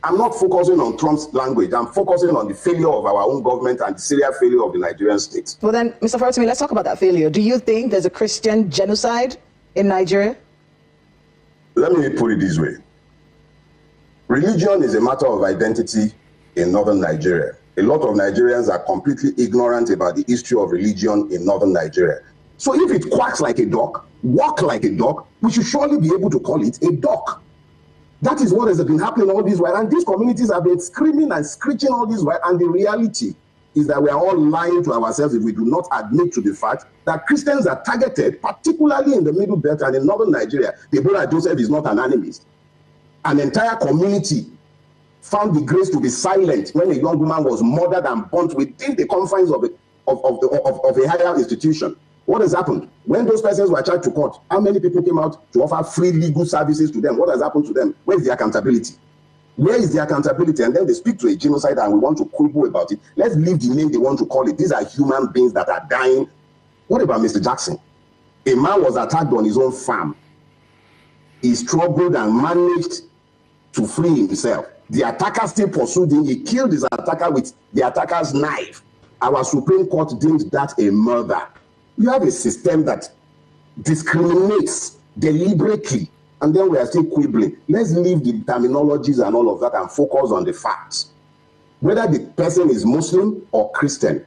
I'm not focusing on Trump's language. I'm focusing on the failure of our own government and the serial failure of the Nigerian state. Well then, Mr. Farotimi, let's talk about that failure. Do you think there's a Christian genocide in Nigeria? Let me put it this way. Religion is a matter of identity in northern Nigeria. A lot of Nigerians are completely ignorant about the history of religion in northern Nigeria. So if it quacks like a duck, walk like a duck, we should surely be able to call it a duck. That is what has been happening all this while. And these communities have been screaming and screeching all this while. And the reality is that we are all lying to ourselves if we do not admit to the fact that Christians are targeted, particularly in the Middle Belt and in northern Nigeria. Deborah Joseph is not an animist. An entire community found the grace to be silent when a young woman was murdered and burnt within the confines of a higher institution. What has happened? When those persons were charged to court, how many people came out to offer free legal services to them? What has happened to them? Where is the accountability? Where is the accountability? And then they speak to a genocide and we want to quibble about it. Let's leave the name they want to call it. These are human beings that are dying. What about Mr. Jackson? A man was attacked on his own farm. He struggled and managed to free himself. The attacker still pursued him. He killed his attacker with the attacker's knife. Our Supreme Court deemed that a murder. You have a system that discriminates deliberately, and then we are still quibbling. Let's leave the terminologies and all of that and focus on the facts. Whether the person is Muslim or Christian,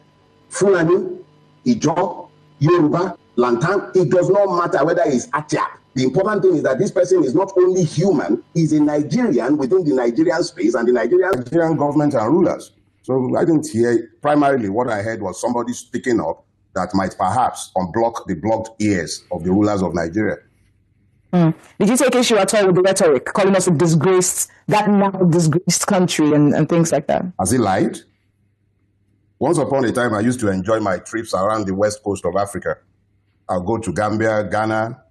Fulani, Ijaw, Yoruba, Lantan, it does not matter whether he's Atiap. The important thing is that this person is not only human, he's a Nigerian within the Nigerian space and the Nigerian government and rulers. So I didn't hear, primarily what I heard was somebody speaking up that might perhaps unblock the blocked ears of the rulers of Nigeria. Did you take issue at all with the rhetoric, calling us a disgraced, that now disgraced country and things like that? Has he lied? Once upon a time, I used to enjoy my trips around the west coast of Africa. I'll go to Gambia, Ghana,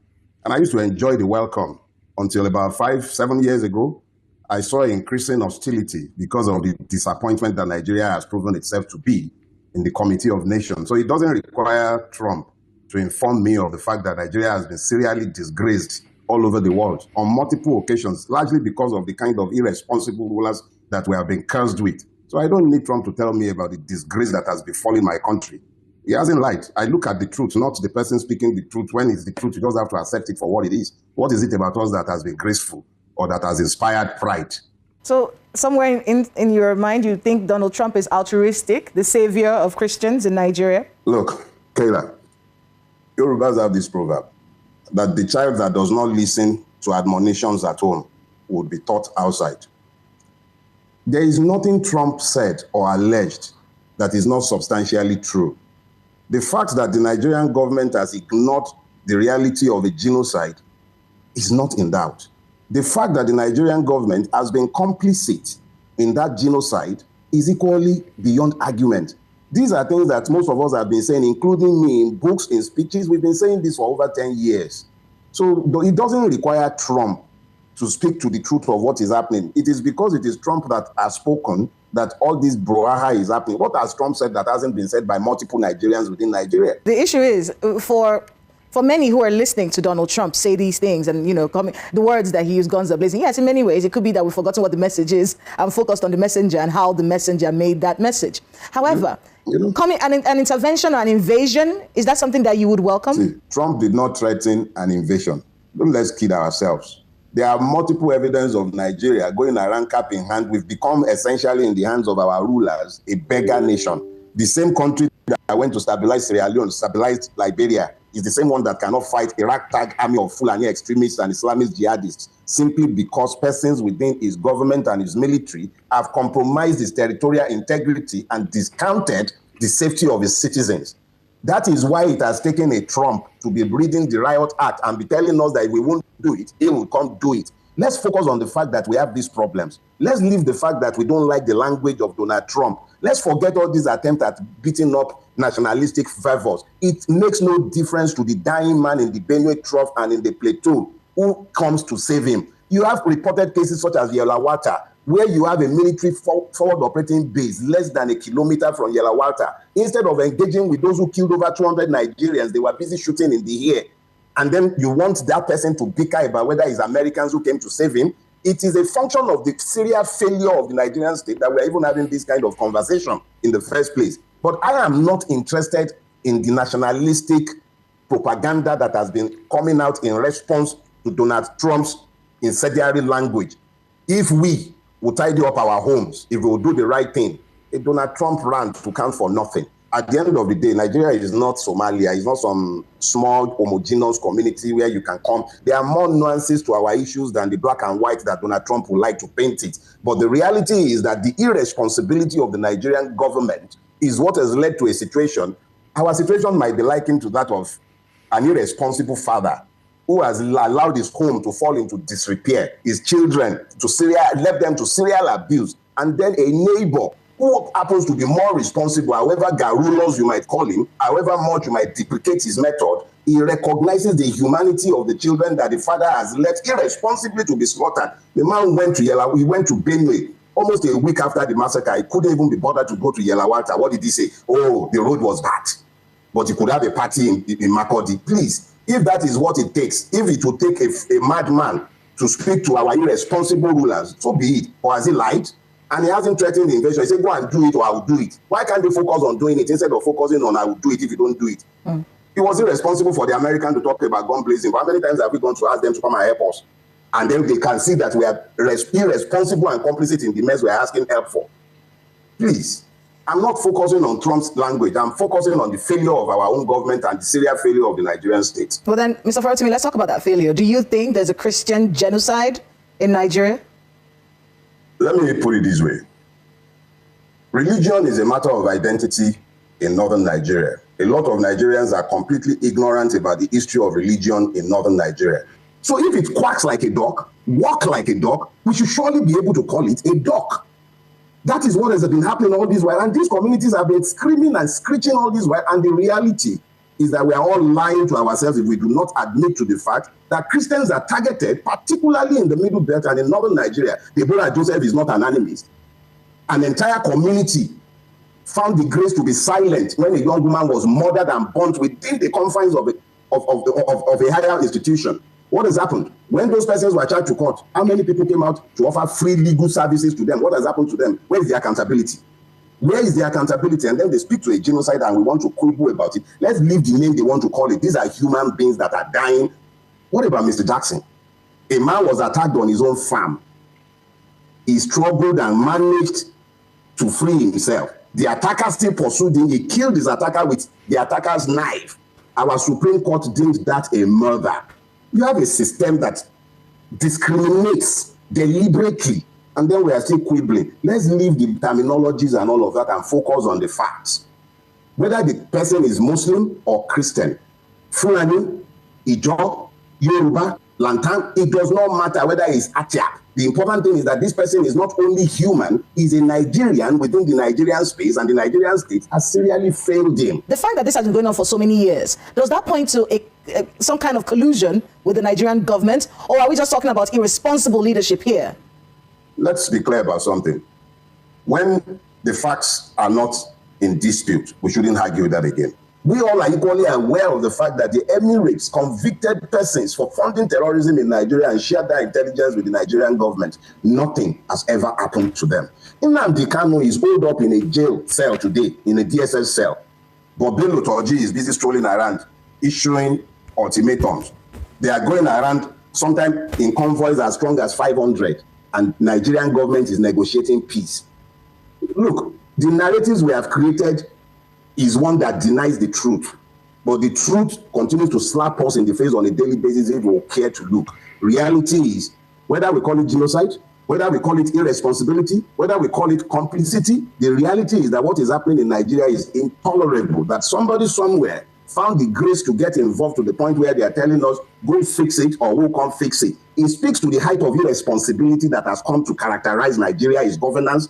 and I used to enjoy the welcome until about 5-7 years ago. I saw increasing hostility because of the disappointment that Nigeria has proven itself to be in the Committee of Nations. So it doesn't require Trump to inform me of the fact that Nigeria has been serially disgraced all over the world on multiple occasions, largely because of the kind of irresponsible rulers that we have been cursed with. So I don't need Trump to tell me about the disgrace that has befallen my country. He hasn't lied. I look at the truth, not the person speaking the truth. When it's the truth, you just have to accept it for what it is. What is it about us that has been graceful or that has inspired pride? So somewhere in your mind, you think Donald Trump is altruistic, the savior of Christians in Nigeria? Look, Kayla, Yorubas have this proverb that the child that does not listen to admonitions at home would be taught outside. There is nothing Trump said or alleged that is not substantially true. The fact that the Nigerian government has ignored the reality of a genocide is not in doubt. The fact that the Nigerian government has been complicit in that genocide is equally beyond argument. These are things that most of us have been saying, including me, in books, in speeches. We've been saying this for over 10 years. So it doesn't require Trump to speak to the truth of what is happening. It is because it is Trump that has spoken that all this brouhaha is happening. What has Trump said that hasn't been said by multiple Nigerians within Nigeria? The issue is, for many who are listening to Donald Trump say these things and, the words that he used, guns are blazing. Yes, in many ways, it could be that we've forgotten what the message is and focused on the messenger and how the messenger made that message. However, coming an intervention or an invasion, is that something that you would welcome? See, Trump did not threaten an invasion. Don't let's kid ourselves. There are multiple evidence of Nigeria going around cap in hand. We've become essentially in the hands of our rulers, a beggar nation. The same country that went to stabilize Sierra Leone, stabilized Liberia, is the same one that cannot fight a ragtag army of Fulani extremists and Islamist jihadists simply because persons within his government and his military have compromised his territorial integrity and discounted the safety of his citizens. That is why it has taken a Trump to be reading the Riot Act and be telling us that if we won't do it, he will come do it. Let's focus on the fact that we have these problems. Let's leave the fact that we don't like the language of Donald Trump. Let's forget all these attempts at beating up nationalistic fervors. It makes no difference to the dying man in the Benue Trough and in the Plateau who comes to save him. You have reported cases such as Yelawata, where you have a military forward operating base less than a kilometer from Yelawata. Instead of engaging with those who killed over 200 Nigerians, they were busy shooting in the air. And then you want that person to bicker about whether it's Americans who came to save him. It is a function of the serial failure of the Nigerian state that we're even having this kind of conversation in the first place. But I am not interested in the nationalistic propaganda that has been coming out in response to Donald Trump's incendiary language. If we will tidy up our homes, if we will do the right thing, a Donald Trump rant to count for nothing. At the end of the day, Nigeria is not Somalia. It's not some small homogeneous community where you can come. There are more nuances to our issues than the black and white that Donald Trump would like to paint it. But the reality is that the irresponsibility of the Nigerian government is what has led to a situation. Our situation might be likened to that of an irresponsible father who has allowed his home to fall into disrepair, his children left them to serial abuse, and then a neighbor who happens to be more responsible, however garrulous you might call him, however much you might deprecate his method, he recognizes the humanity of the children that the father has left irresponsibly to be slaughtered. The man went to Benue almost a week after the massacre. He couldn't even be bothered to go to Yelawata. What did he say? Oh, the road was bad, but he could have a party in Makurdi. Please, if that is what it takes, if it will take a madman to speak to our irresponsible rulers, so be it. Or has he lied? And he hasn't threatened the invasion. He said, go and do it or I will do it. Why can't they focus on doing it instead of focusing on I will do it if you don't do it? He was irresponsible for the American to talk about gun blazing. How many times have we gone to ask them to come and help us? And then they can see that we are irresponsible and complicit in the mess we are asking help for. Please, I'm not focusing on Trump's language. I'm focusing on the failure of our own government and the serial failure of the Nigerian state. Well then, Mr. Farotimi, let's talk about that failure. Do you think there's a Christian genocide in Nigeria? Let me put it this way. Religion is a matter of identity in northern Nigeria. A lot of Nigerians are completely ignorant about the history of religion in northern Nigeria. So if it quacks like a duck, walk like a duck, we should surely be able to call it a duck. That is what has been happening all this while. And these communities have been screaming and screeching all this while. And the reality is that we are all lying to ourselves if we do not admit to the fact that Christians are targeted, particularly in the Middle Belt and in northern Nigeria. Deborah Joseph is not an animist. An entire community found the grace to be silent when a young woman was murdered and burnt within the confines of a higher institution. What has happened? When those persons were charged to court, how many people came out to offer free legal services to them? What has happened to them? Where is the accountability? Where is the accountability? And then they speak to a genocide and we want to quibble about it. Let's leave the name they want to call it. These are human beings that are dying. What about Mr. Jackson? A man was attacked on his own farm. He struggled and managed to free himself. The attacker still pursued him. He killed his attacker with the attacker's knife. Our Supreme Court deemed that a murder. You have a system that discriminates deliberately, and then we are still quibbling. Let's leave the terminologies and all of that and focus on the facts. Whether the person is Muslim or Christian, Fulani, Ijaw, Yoruba, Lantan, it does not matter whether he's Atiap. The important thing is that this person is not only human, he's a Nigerian within the Nigerian space, and the Nigerian state has serially failed him. The fact that this has been going on for so many years, does that point to some kind of collusion with the Nigerian government, or are we just talking about irresponsible leadership here? Let's be clear about something. When the facts are not in dispute, we shouldn't argue that again. We all are equally aware of the fact that the Emirates convicted persons for funding terrorism in Nigeria and shared that intelligence with the Nigerian government. Nothing has ever happened to them. Nnamdi Kanu is holed up in a jail cell today, in a DSS cell. But Bello Turji is busy strolling around, issuing ultimatums. They are going around, sometimes in convoys as strong as 500, and Nigerian government is negotiating peace. Look, the narratives we have created is one that denies the truth. But the truth continues to slap us in the face on a daily basis if we care to look. Reality is, whether we call it genocide, whether we call it irresponsibility, whether we call it complicity, the reality is that what is happening in Nigeria is intolerable. That somebody somewhere found the grace to get involved to the point where they are telling us, go fix it or who can't fix it. It speaks to the height of irresponsibility that has come to characterize Nigeria, its governance,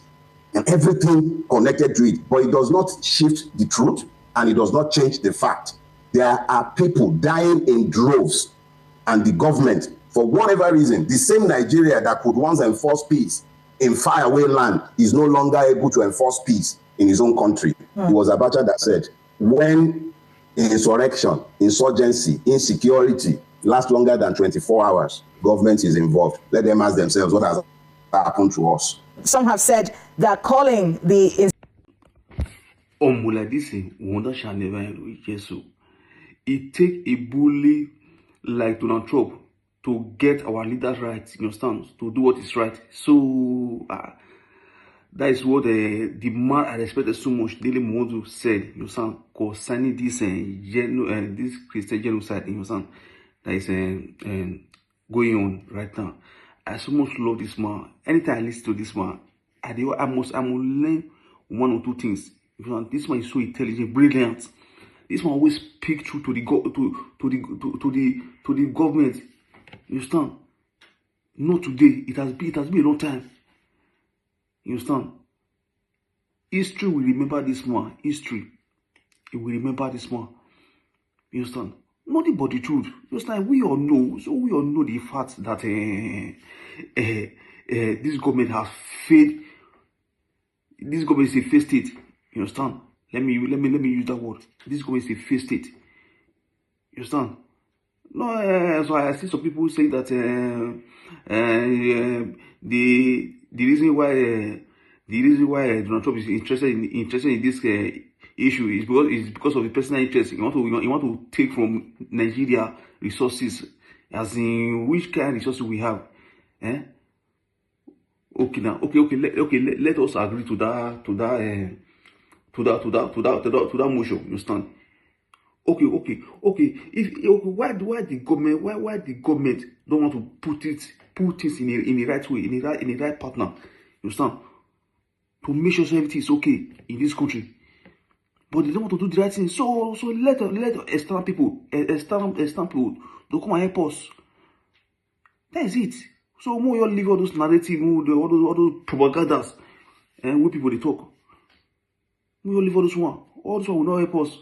and everything connected to it. But it does not shift the truth, and it does not change the fact. There are people dying in droves, and the government, for whatever reason, the same Nigeria that could once enforce peace in faraway land is no longer able to enforce peace in his own country. It was Abacha that said, when insurrection, insurgency, insecurity last longer than 24 hours, government is involved. Let them ask themselves what has happened to us. Some have said that calling the Like this, wonder shall never end. So it take a bully like Donald Trump to get our leaders right, you understand, to do what is right. So that is what the man I respected so much, Dele said, you understand, concerning this this Christian genocide, you understand, that is going on right now. I so much love this man. Anytime I listen to this man, I must learn one or two things. This man is so intelligent, brilliant. This man always speak true to the government. You understand? Not today. It has been a long time. You understand? History will remember this man. History. It will remember this man. You understand? Nothing but the truth. You understand? We all know. So we all know the fact that this government has failed. This government is a failed state. You understand? Let me use that word. This government is a failed state. You understand? No, so I see some people say that the reason why Donald Trump is interested in this issue is because of the personal interest. You want to take from Nigeria resources, as in which kind of resources we have. Okay now, okay. Let us agree to that motion. You understand? Okay. Why the government don't want to put things in the right way, in the right partner? You understand? To make sure everything is okay in this country, but they don't want to do the right thing. So let external people to come and help us. That is it. So more you leave all those narratives, all those propagandas, and what people they talk. We will leave all those one. All those one will not help us.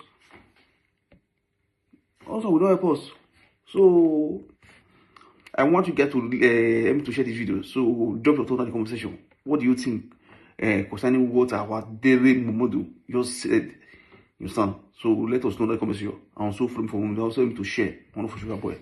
Also will not help us. So I want you guys to share this video. So drop your thoughts in the comment section. What do you think concerning what our Dele Momodu just said? You understand? So let us know in the comment section. And also from also to share. One of Sugar Boy.